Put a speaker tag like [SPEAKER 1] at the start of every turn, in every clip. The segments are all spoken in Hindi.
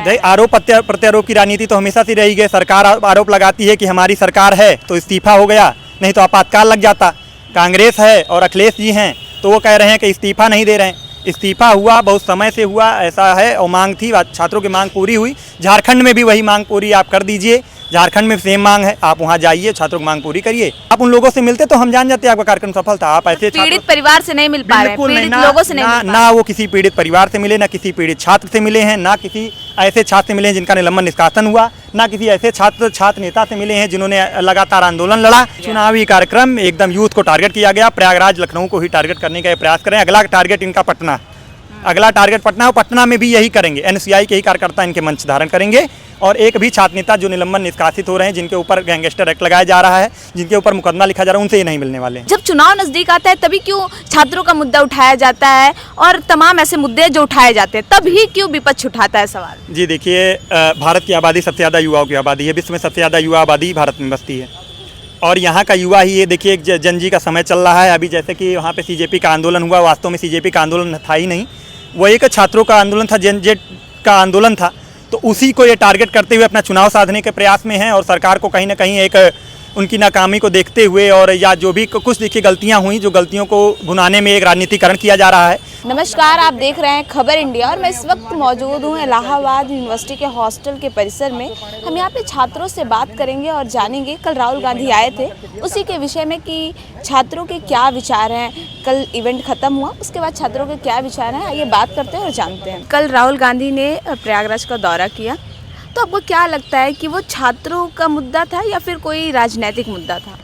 [SPEAKER 1] आरोप प्रत्यारोप की राजनीति तो हमेशा से रही है। सरकार आरोप लगाती है कि हमारी सरकार है तो इस्तीफा हो गया, नहीं तो आपातकाल लग जाता। कांग्रेस है और अखिलेश जी हैं तो वो कह रहे हैं कि इस्तीफा नहीं दे रहे हैं। इस्तीफा हुआ, बहुत समय से हुआ, ऐसा है, और मांग थी, छात्रों की मांग पूरी हुई। झारखंड में भी वही मांग पूरी आप कर दीजिए, झारखंड में सेम मांग है, आप वहाँ जाइए, छात्रों की मांग पूरी करिए। आप उन लोगों से मिलते तो हम जान जाते आपका कार्यक्रम सफल था। आप ऐसे
[SPEAKER 2] पीड़ित परिवार से नहीं मिल पा रहे हैं, पीड़ित लोगों से नहीं मिल पा रहे हैं।
[SPEAKER 1] ना वो किसी पीड़ित परिवार से मिले, ना किसी पीड़ित छात्र से मिले हैं, ना किसी ऐसे छात्र से मिले हैं जिनका निलंबन निष्कासन हुआ, ना किसी ऐसे छात्र नेता से मिले हैं जिन्होंने लगातार आंदोलन लड़ा। चुनावी कार्यक्रम एकदम यूथ को टारगेट किया गया। प्रयागराज लखनऊ को ही टारगेट करने का प्रयास करें। अगला टारगेट इनका पटना, अगला टारगेट पटना, और पटना में भी यही करेंगे। एनएसयूआई के ही कार्यकर्ता इनके मंच धारण करेंगे। और एक भी छात्र नेता जो निलंबन निष्कासित हो रहे हैं, जिनके ऊपर गैंगस्टर एक्ट लगाया जा रहा है, जिनके ऊपर मुकदमा लिखा जा रहा है, उनसे ये नहीं मिलने वाले।
[SPEAKER 2] जब चुनाव नजदीक आता है तभी क्यों छात्रों का मुद्दा उठाया जाता है, और तमाम ऐसे मुद्दे जो उठाए जाते हैं तभी क्यों विपक्ष उठाता है सवाल?
[SPEAKER 1] जी देखिए, भारत की आबादी सबसे ज़्यादा युवाओं की आबादी है। विश्व में सबसे ज़्यादा युवा आबादी भारत में बसती है, और यहाँ का युवा ही, ये देखिए, एक जनजी का समय चल रहा है। अभी जैसे कि वहाँ पे सीजेपी का आंदोलन हुआ, वास्तव में सीजेपी का आंदोलन था ही नहीं, वो एक छात्रों का आंदोलन था, जनजेट का आंदोलन था। तो उसी को ये टारगेट करते हुए अपना चुनाव साधने के प्रयास में हैं, और सरकार को कहीं ना कहीं एक उनकी नाकामी को देखते हुए, और या जो भी कुछ देखिए गलतियां हुई, जो गलतियों को भुनाने में एक राजनीतिकरण किया जा रहा है।
[SPEAKER 2] नमस्कार, आप देख रहे हैं खबर इंडिया, और मैं इस वक्त मौजूद हूँ इलाहाबाद यूनिवर्सिटी के हॉस्टल के परिसर में। हम यहाँ पे छात्रों से बात करेंगे और जानेंगे, कल राहुल गांधी आए थे उसी के विषय में कि छात्रों के क्या विचार हैं। कल इवेंट खत्म हुआ, उसके बाद छात्रों के क्या विचार हैं, ये बात करते हैं और जानते हैं। कल राहुल गांधी ने प्रयागराज का दौरा किया, तो आपको क्या लगता है कि वो छात्रों का मुद्दा था या फिर कोई राजनीतिक मुद्दा था?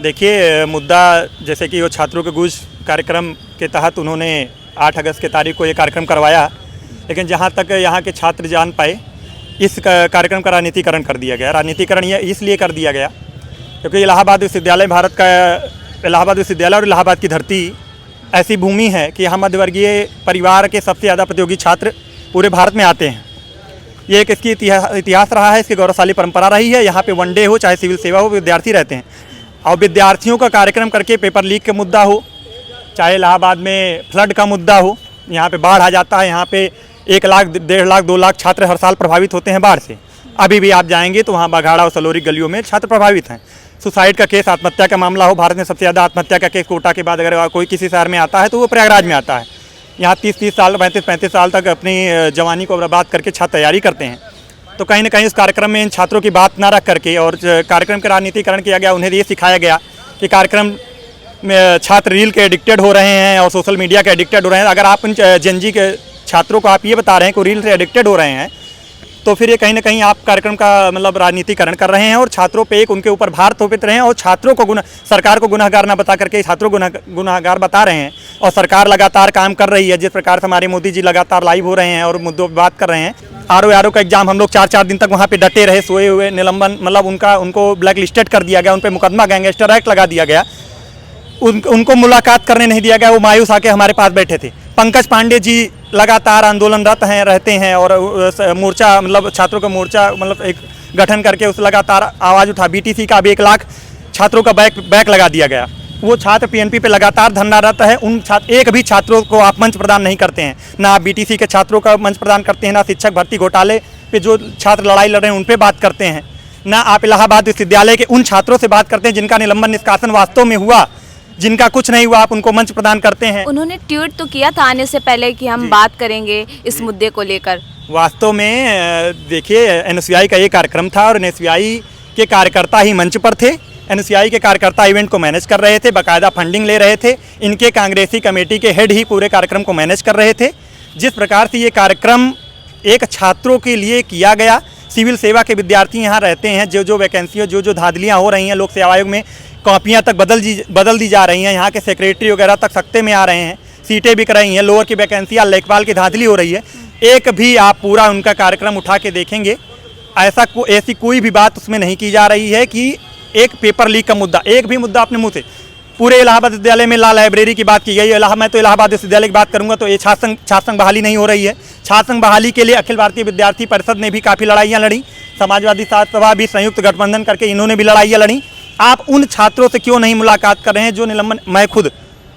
[SPEAKER 1] देखिए, मुद्दा जैसे कि वो छात्रों के गूंज कार्यक्रम के तहत उन्होंने 8 अगस्त की तारीख को ये कार्यक्रम करवाया, लेकिन जहाँ तक यहाँ के छात्र जान पाए, इस कार्यक्रम का राजनीतिकरण कर दिया गया। राजनीतिकरण ये इसलिए कर दिया गया क्योंकि इलाहाबाद विश्वविद्यालय, भारत का इलाहाबाद विश्वविद्यालय और इलाहाबाद की धरती ऐसी भूमि है कि यहाँ मध्यवर्गीय परिवार के सबसे ज़्यादा प्रतियोगी छात्र पूरे भारत में आते हैं। ये एक इसकी इतिहास रहा है, इसकी गौरवशाली परंपरा रही है। यहाँ पे वनडे हो चाहे सिविल सेवा हो, विद्यार्थी रहते हैं, और विद्यार्थियों का कार्यक्रम करके पेपर लीक का मुद्दा हो, चाहे इलाहाबाद में फ्लड का मुद्दा हो, यहाँ पे बाढ़ आ जाता है, यहाँ पे 1 लाख 1.5 लाख 2 लाख छात्र हर साल प्रभावित होते हैं बाढ़ से। अभी भी आप जाएंगे तो वहाँ बाघाड़ा और सलोरी गलियों में छात्र प्रभावित हैं। सुसाइड का केस, आत्महत्या का मामला हो, भारत में सबसे ज़्यादा आत्महत्या का केस कोटा के बाद अगर कोई किसी शहर में आता है तो वो प्रयागराज में आता है। यहाँ 30-30 साल 35-35 साल तक अपनी जवानी को बर्बाद करके छात्र तैयारी करते हैं। तो कहीं ना कहीं उस कार्यक्रम में इन छात्रों की बात ना रख करके, और कार्यक्रम का राजनीतिकरण किया गया। उन्हें ये सिखाया गया कि कार्यक्रम में छात्र रील के एडिक्टेड हो रहे हैं और सोशल मीडिया के एडिक्टेड हो रहे हैं। अगर आप इन जनजी के छात्रों को आप ये बता रहे हैं कि रील से एडिक्टेड हो रहे हैं, तो फिर ये कहीं ना कहीं आप कार्यक्रम का मतलब राजनीतिकरण कर रहे हैं, और छात्रों पे एक उनके ऊपर भार थोपित रहे हैं, और छात्रों को सरकार को गुनहगार ना बता करके छात्रों को गुनहगार बता रहे हैं। और सरकार लगातार काम कर रही है, जिस प्रकार से हमारे मोदी जी लगातार लाइव हो रहे हैं और मुद्दों पर बात कर रहे हैं। आरओ का एग्जाम हम लोग 4-4 दिन तक वहाँ पे डटे रहे, सोए हुए, निलंबन मतलब उनको ब्लैक लिस्टेड कर दिया गया, उन पर मुकदमा गैंगस्टर एक्ट लगा दिया गया, उनको मुलाकात करने नहीं दिया गया। वो मायूस आके हमारे पास बैठे थे। पंकज पांडे जी लगातार आंदोलनरत रहते हैं, और मोर्चा मतलब छात्रों का मोर्चा मतलब एक गठन करके उस लगातार आवाज़ उठा। बीटीसी का अब 1 लाख छात्रों का बैक लगा दिया गया। वो छात्र पीएनपी पे लगातार धरनारत है। उन एक भी छात्रों को आप मंच प्रदान नहीं करते हैं, ना आप बीटीसी के छात्रों का मंच प्रदान करते हैं, ना शिक्षक भर्ती घोटाले पे जो छात्र लड़ाई लड़ रहे हैं उन पे बात करते हैं, ना आप इलाहाबाद विश्वविद्यालय के उन छात्रों से बात करते हैं जिनका निलंबन निष्कासन वास्तव में हुआ, जिनका कुछ नहीं हुआ, आप उनको मंच प्रदान करते हैं।
[SPEAKER 2] उन्होंने ट्वीट तो किया था आने से पहले कि हम बात करेंगे इस मुद्दे को लेकर।
[SPEAKER 1] वास्तव में देखिए, एनएसयूआई का ये कार्यक्रम था, और एनएसयूआई के कार्यकर्ता ही मंच पर थे। एनएसयूआई के कार्यकर्ता इवेंट को मैनेज कर रहे थे, बाकायदा फंडिंग ले रहे थे। इनके कांग्रेसी कमेटी के हेड ही पूरे कार्यक्रम को मैनेज कर रहे थे। जिस प्रकार से ये कार्यक्रम एक छात्रों के लिए किया गया, सिविल सेवा के विद्यार्थी यहाँ रहते हैं, जो वैकेंसियाँ जो धांधलियाँ हो रही हैं, लोक सेवा आयोग में कॉपियाँ तक बदल दी जा रही हैं, यहाँ के सेक्रेटरी वगैरह तक सख्ते में आ रहे हैं, सीटें बिक रही हैं, लोअर की वैकेंसियाँ, लेखपाल की धांधली हो रही है। एक भी आप पूरा उनका कार्यक्रम उठा के देखेंगे, ऐसी कोई भी बात उसमें नहीं की जा रही है कि एक पेपर लीक का मुद्दा, एक भी मुद्दा अपने मुंह से। पूरे इलाहाबाद विश्वविद्यालय में लाइब्रेरी की बात की गई है। मैं तो इलाहाबाद विश्वविद्यालय की बात करूंगा तो ये छात्र संघ बहाली नहीं हो रही है। छात्र संघ बहाली के लिए अखिल भारतीय विद्यार्थी परिषद ने भी काफ़ी लड़ाइयाँ लड़ी, समाजवादी छात्र सभा भी संयुक्त गठबंधन करके इन्होंने भी लड़ाइयाँ लड़ी। आप उन छात्रों से क्यों नहीं मुलाकात कर रहे हैं जो निलंबन, मैं खुद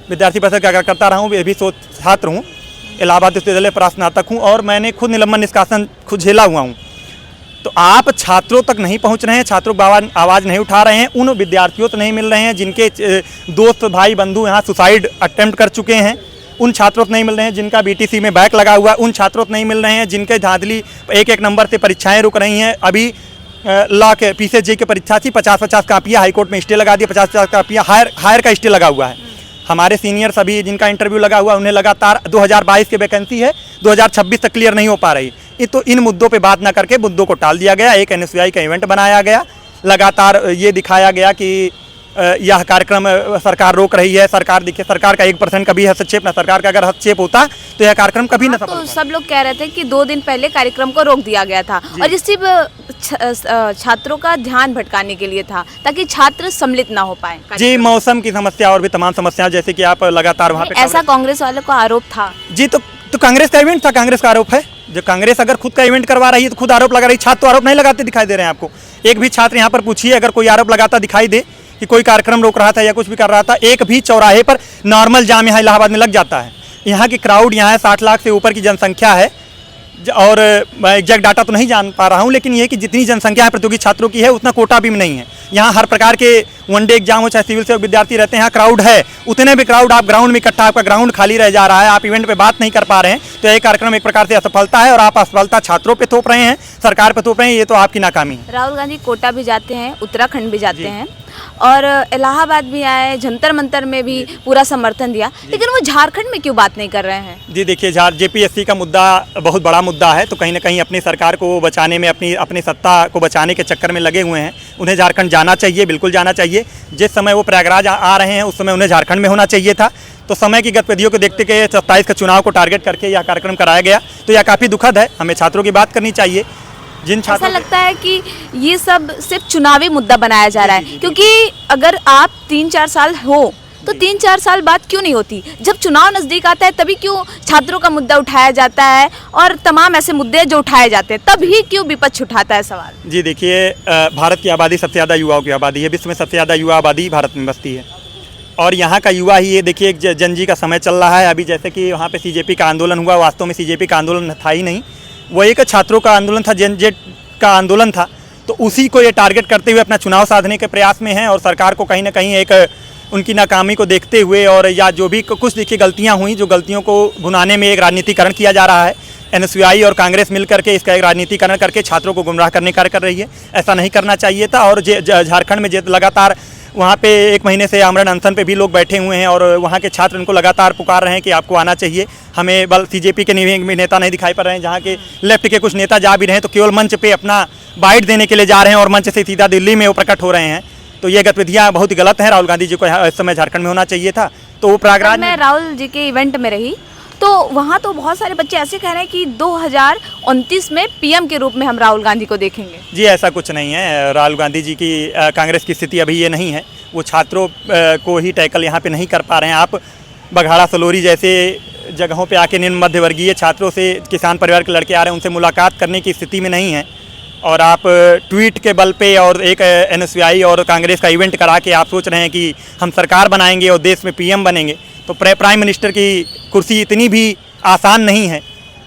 [SPEAKER 1] विद्यार्थी परिषद का कार्यकर्ता रहा हूँ, भी छात्र हूँ, इलाहाबाद विश्वविद्यालय प्रास्नातक हूँ और मैंने खुद निलंबन निष्कासन खुद झेला हुआ हूँ। तो आप छात्रों तक नहीं पहुंच रहे हैं, छात्रों की आवाज़ नहीं उठा रहे हैं, उन विद्यार्थियों से नहीं मिल रहे हैं जिनके दोस्त भाई बंधु यहाँ सुसाइड अटेम्प्ट कर चुके हैं, उन छात्रों से नहीं मिल रहे हैं जिनका बीटीसी में बैक लगा हुआ है, उन छात्रों से नहीं मिल रहे हैं जिनके धांधली एक नंबर से परीक्षाएं रुक रही हैं। अभी लॉ के पीसीएसजे की परीक्षा थी, 50-50 कापियाँ हाईकोर्ट में स्टे लगा दिया, 50-50 कापियाँ हायर का स्टे लगा हुआ है। हमारे सीनियर सभी जिनका इंटरव्यू लगा हुआ उन्हें लगातार 2022 की वैकेंसी है, 2026 तक क्लियर नहीं हो पा रही। ये तो इन मुद्दों पे बात ना करके मुद्दों को टाल दिया गया, एक एनएसयूआई का इवेंट बनाया गया, लगातार ये दिखाया गया कि यह कार्यक्रम सरकार रोक रही है। सरकार देखिए, सरकार का 1% कभी हस्तक्षेप ना, सरकार का अगर हस्तक्षेप होता तो यह कार्यक्रम कभी ना सफल
[SPEAKER 2] तो
[SPEAKER 1] होता।
[SPEAKER 2] सब लोग कह रहे थे कि 2 दिन पहले कार्यक्रम को रोक दिया गया था और ये सिर्फ छात्रों का ध्यान भटकाने के लिए था ताकि छात्र सम्मिलित ना हो पाए।
[SPEAKER 1] जी, मौसम की समस्या और भी तमाम समस्या, जैसे कि आप लगातार वहाँ पे
[SPEAKER 2] ऐसा कांग्रेस वालों का आरोप था।
[SPEAKER 1] जी, तो कांग्रेस का इवेंट था, कांग्रेस का आरोप है। जो कांग्रेस अगर खुद का इवेंट करवा रही है तो खुद आरोप लगा रही, छात्र तो आरोप नहीं लगाते दिखाई दे रहे हैं आपको। एक भी छात्र यहाँ पर पूछिए, अगर कोई आरोप लगाता दिखाई दे कि कोई कार्यक्रम रोक रहा था या कुछ भी कर रहा था, एक भी चौराहे पर नॉर्मल जाम यहाँ इलाहाबाद में लग जाता है। यहाँ की क्राउड यहाँ है, 60 लाख से ऊपर की जनसंख्या है और मैं एग्जैक्ट डाटा तो नहीं जान पा रहा हूँ, लेकिन ये कि जितनी जनसंख्या है प्रतियोगी छात्रों की है उतना कोटा भी नहीं है। यहाँ हर प्रकार के वनडे एग्जाम हो चाहे सिविल से विद्यार्थी रहते हैं, यहाँ क्राउड है, उतने भी क्राउड आप ग्राउंड में इकट्ठा, आपका ग्राउंड खाली रह जा रहा है, आप इवेंट पे बात नहीं कर पा रहे हैं, तो यह कार्यक्रम एक प्रकार से असफलता है और आप असफलता छात्रों पे थोप रहे हैं, सरकार पे थोप रहे हैं, ये तो आपकी नाकामी है।
[SPEAKER 2] राहुल गांधी कोटा भी जाते हैं, उत्तराखंड भी जाते हैं और इलाहाबाद भी आए, जंतर मंतर में भी पूरा समर्थन दिया, लेकिन वो झारखंड में क्यों बात नहीं कर रहे हैं?
[SPEAKER 1] जी देखिए, जेपीएससी का मुद्दा बहुत बड़ा मुद्दा है, तो कहीं ना कहीं अपनी सरकार को बचाने में, अपनी सत्ता को बचाने के चक्कर में लगे हुए हैं। उन्हें झारखंड जाना चाहिए, बिल्कुल जाना चाहिए। जिस समय वो प्रयागराज आ रहे हैं उस समय उन्हें झारखंड में होना चाहिए था। तो समय की गतिविधियों को देखते हुए 27 का चुनाव को टारगेट करके यह कार्यक्रम कराया गया, तो यह काफ़ी दुखद है। हमें छात्रों की बात करनी चाहिए। जिन छात्रों,
[SPEAKER 2] ऐसा लगता है कि ये सब सिर्फ चुनावी मुद्दा बनाया जा रहा है, क्योंकि अगर आप 3-4 साल हो तो 3-4 साल बाद क्यों नहीं होती? जब चुनाव नज़दीक आता है तभी क्यों छात्रों का मुद्दा उठाया जाता है और तमाम ऐसे मुद्दे जो उठाए जाते हैं तभी क्यों विपक्ष उठाता है सवाल?
[SPEAKER 1] जी देखिए, भारत की आबादी सबसे ज़्यादा युवाओं की आबादी है, विश्व में सबसे ज़्यादा युवा आबादी भारत में बसती है और यहाँ का युवा ही, ये देखिए एक जनजी का समय चल रहा है। अभी जैसे कि वहाँ पे सीजेपी का आंदोलन हुआ, वास्तव में सीजेपी का आंदोलन था ही नहीं, वो एक छात्रों का आंदोलन था, जनजेट का आंदोलन था। तो उसी को ये टारगेट करते हुए अपना चुनाव साधने के प्रयास में हैं और सरकार को कहीं ना कहीं एक उनकी नाकामी को देखते हुए और या जो भी कुछ देखिए गलतियां हुई, जो गलतियों को भुनाने में एक राजनीतिकरण किया जा रहा है। एनएसयूआई और कांग्रेस मिल करके इसका एक राजनीतिकरण करके छात्रों को गुमराह करने का कार्य कर रही है। ऐसा नहीं करना चाहिए था। और झारखंड में लगातार वहाँ पे 1 महीने से आमरण अनशन पे भी लोग बैठे हुए हैं और वहाँ के छात्र उनको लगातार पुकार रहे हैं कि आपको आना चाहिए। हमें बल सीजेपी के नेता नहीं दिखाई पड़ रहे हैं, जहाँ के लेफ्ट के कुछ नेता जा भी रहे हैं तो केवल मंच पे अपना बाइट देने के लिए जा रहे हैं और मंच से सीधा दिल्ली में वो प्रकट हो रहे हैं। तो ये गतिविधियाँ बहुत ही गलत हैं। राहुल गांधी जी को इस समय झारखंड में होना चाहिए था। तो वो प्रयागराज
[SPEAKER 2] मैं राहुल जी के इवेंट में रही तो वहाँ तो बहुत सारे बच्चे ऐसे कह रहे हैं कि 2029 में पीएम के रूप में हम राहुल गांधी को देखेंगे।
[SPEAKER 1] जी ऐसा कुछ नहीं है। राहुल गांधी जी की कांग्रेस की स्थिति अभी ये नहीं है। वो छात्रों को ही टैकल यहाँ पे नहीं कर पा रहे हैं। आप बघाड़ा सलोरी जैसे जगहों पे आके निम्न मध्यवर्गीय छात्रों से, किसान परिवार के लड़के आ रहे हैं, उनसे मुलाकात करने की स्थिति में नहीं है और आप ट्वीट के बल पे और एक एनएसयूआई और कांग्रेस का इवेंट करा के आप सोच रहे हैं कि हम सरकार बनाएंगे और देश में पीएम बनेंगे। तो प्राइम मिनिस्टर की कुर्सी इतनी भी आसान नहीं है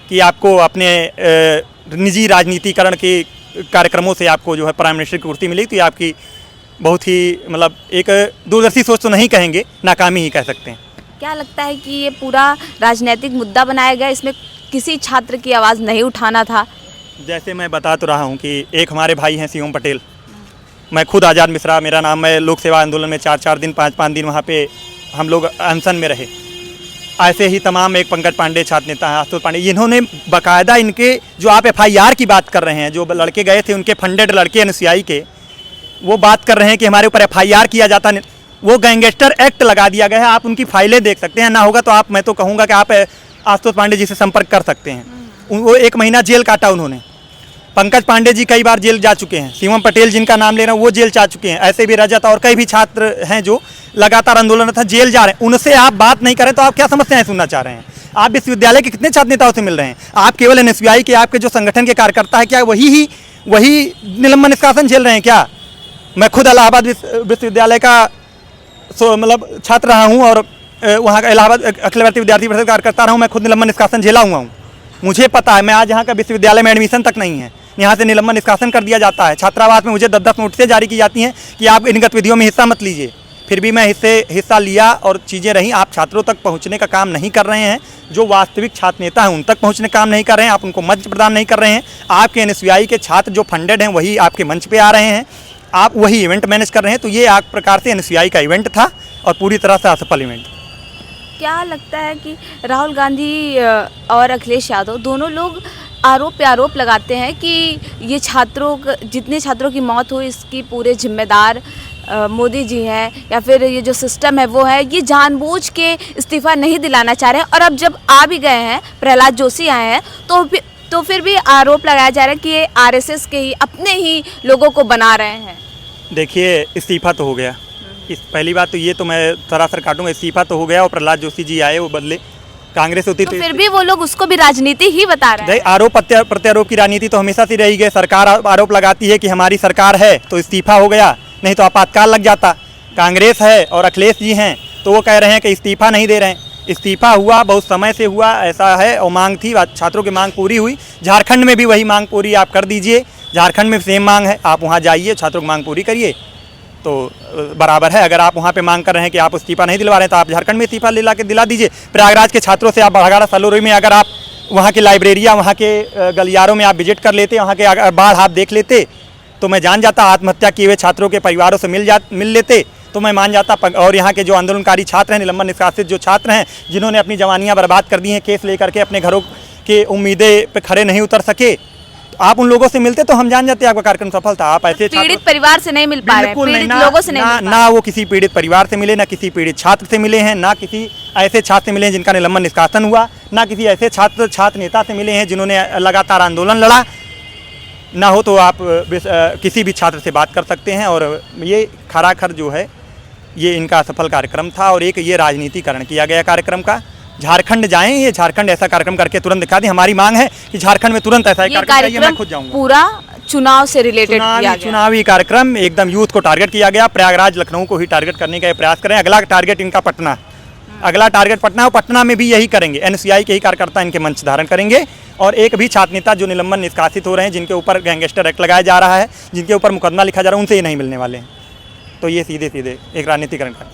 [SPEAKER 1] कि आपको अपने निजी राजनीतिकरण के कार्यक्रमों से आपको जो है प्राइम मिनिस्टर की कुर्सी मिलेगी। तो ये आपकी बहुत ही मतलब एक दूरदर्शी सोच तो नहीं कहेंगे, नाकामी ही कह सकते हैं।
[SPEAKER 2] क्या लगता है कि ये पूरा राजनीतिक मुद्दा बनाया गया, इसमें किसी छात्र की आवाज़ नहीं उठाना था?
[SPEAKER 1] जैसे मैं बता तो रहा हूँ कि एक हमारे भाई हैं शिवम पटेल, मैं खुद आज़ाद मिश्रा मेरा नाम, मैं लोक सेवा आंदोलन में 4-4 दिन 5-5 दिन वहाँ पे हम लोग अनशन में रहे। ऐसे ही तमाम एक पंकज पांडे छात्र नेता हैं, आशुतोष पांडे, इन्होंने बाकायदा इनके जो आप FIR की बात कर रहे हैं, जो लड़के गए थे उनके फंडेड लड़के एनएसयूआई के, वो बात कर रहे हैं कि हमारे ऊपर FIR किया जाता, वो गैंगस्टर एक्ट लगा दिया गया है। आप उनकी फाइलें देख सकते हैं, ना होगा तो आप, मैं तो कहूँगा कि आप आशुतोष पांडे जी से संपर्क कर सकते हैं। वो 1 महीना जेल काटा उन्होंने। पंकज पांडे जी कई बार जेल जा चुके हैं। शिवम पटेल जिनका नाम ले रहा हूँ वो जेल जा चुके हैं। ऐसे भी रजत और कई भी छात्र हैं जो लगातार आंदोलन था, जेल जा रहे हैं। उनसे आप बात नहीं करें तो आप क्या समस्याएं सुनना चाह रहे हैं? आप विश्वविद्यालय के कितने छात्र नेताओं से मिल रहे हैं? आप केवल एनएसयूआई के आपके जो संगठन के कार्यकर्ता है, क्या वही निलंबन निष्कासन झेल रहे हैं क्या? मैं खुद इलाहाबाद विश्वविद्यालय का मतलब छात्र रहा हूँ और वहाँ का इलाहाबाद अखिल भारतीय विद्यार्थी परिषद कार्यकर्ता रहा हूँ, मैं खुद निलंबन निष्कासन झेला हुआ हूँ। मुझे पता है, मैं आज यहाँ का विश्वविद्यालय में एडमिशन तक नहीं है, यहाँ से निलंबन निष्कासन कर दिया जाता है। छात्रावास में मुझे 10-10 नोटिसें जारी की जाती हैं कि आप इन गतिविधियों में हिस्सा मत लीजिए। फिर भी मैं हिस्सा लिया और चीज़ें रहीं। आप छात्रों तक पहुँचने का काम नहीं कर रहे हैं, जो वास्तविक छात्र नेता हैं उन तक पहुँचने का काम नहीं कर रहे हैं, आप उनको मंच प्रदान नहीं कर रहे हैं। आपके NSUI के छात्र जो फंडेड हैं वही आपके मंच पे आ रहे हैं, आप वही इवेंट मैनेज कर रहे हैं। तो ये एक प्रकार से NSUI का इवेंट था और पूरी तरह से असफल इवेंट।
[SPEAKER 2] क्या लगता है कि राहुल गांधी और अखिलेश यादव दोनों लोग आरोप पे आरोप लगाते हैं कि ये जितने छात्रों की मौत हुई इसकी पूरे जिम्मेदार मोदी जी हैं, या फिर ये जो सिस्टम है वो है, ये जानबूझ के इस्तीफा नहीं दिलाना चाह रहे हैं। और अब जब आ भी गए हैं, प्रहलाद जोशी आए हैं, तो फिर भी आरोप लगाया जा रहा है कि ये RSS के ही अपने ही लोगों को बना रहे हैं।
[SPEAKER 1] देखिए, इस्तीफा तो हो गया। पहली बात तो ये तो मैं सरासर काटूंगा, इस्तीफा तो हो गया और प्रहलाद जोशी जी आए, वो बदले कांग्रेस होती
[SPEAKER 2] तो फिर भी वो लोग उसको भी राजनीति ही बता रहे हैं।
[SPEAKER 1] आरोप प्रत्यारोप की राजनीति तो हमेशा से रही है। सरकार आरोप लगाती है कि हमारी सरकार है तो इस्तीफा हो गया, नहीं तो आपातकाल लग जाता। कांग्रेस है और अखिलेश जी हैं तो वो कह रहे हैं कि इस्तीफा नहीं दे रहे हैं। इस्तीफा हुआ, बहुत समय से हुआ, ऐसा है, और मांग थी, छात्रों की मांग पूरी हुई। झारखंड में भी वही मांग पूरी आप कर दीजिए, झारखंड में सेम मांग है, आप वहाँ जाइए, छात्रों की मांग पूरी करिए तो बराबर है। अगर आप वहाँ पे मांग कर रहे हैं कि आप इस्तीफा नहीं दिलवा रहे हैं तो आप झारखंड में इस्तीफा दिला दीजिए। प्रयागराज के छात्रों से आप बड़गाड़ा सलोरी में अगर आप वहाँ की लाइब्रेरियाँ, वहाँ के गलियारों में आप विजिट कर लेते, वहाँ के बाढ़ आप देख लेते तो मैं जान जाता। आत्महत्या किए हुए छात्रों के परिवारों से मिल लेते तो मैं मान जाता। और यहाँ के जो आंदोलनकारी छात्र हैं, निलंबन निष्कासित जो छात्र हैं, जिन्होंने अपनी जवानियाँ बर्बाद कर दी हैं केस लेकर के, अपने घरों के उम्मीदें पे खड़े नहीं उतर सके, आप उन लोगों से मिलते तो हम जान जाते आपका कार्यक्रम सफल था। आप ऐसे
[SPEAKER 2] पीड़ित परिवार से नहीं मिल पा रहे हैं, पीड़ित लोगों से नहीं मिल पा रहे हैं।
[SPEAKER 1] ना वो किसी पीड़ित परिवार से मिले, ना किसी पीड़ित छात्र से मिले हैं, ना किसी ऐसे छात्र से मिले हैं जिनका निलंबन निष्कासन हुआ, ना किसी ऐसे छात्र नेता से मिले हैं जिन्होंने लगातार आंदोलन लड़ा। ना हो तो आप किसी भी छात्र से बात कर सकते हैं। और ये खराखर जो है ये इनका सफल कार्यक्रम था और एक ये राजनीतिकरण किया गया कार्यक्रम का। झारखंड जाएं, ये झारखंड ऐसा कार्यक्रम करके तुरंत दिखा दें। हमारी मांग है कि झारखंड में तुरंत ऐसा कार्यक्रम, मैं खुद जाऊंगा।
[SPEAKER 2] पूरा चुनाव से रिलेटेड किया गया,
[SPEAKER 1] चुनावी कार्यक्रम एकदम यूथ को टारगेट किया गया। प्रयागराज, लखनऊ को ही टारगेट करने का प्रयास करें। अगला टारगेट इनका पटना, अगला टारगेट पटना, और पटना में भी यही करेंगे। NSUI के ही कार्यकर्ता इनके मंच धारण करेंगे। और एक भी छात्र नेता जो निलंबन निष्कासित हो रहे हैं, जिनके ऊपर गैंगस्टर एक्ट लगाया जा रहा है, जिनके ऊपर मुकदमा लिखा जा रहा है, उनसे ही नहीं मिलने वाले हैं। तो ये सीधे एक राजनीतिकरण का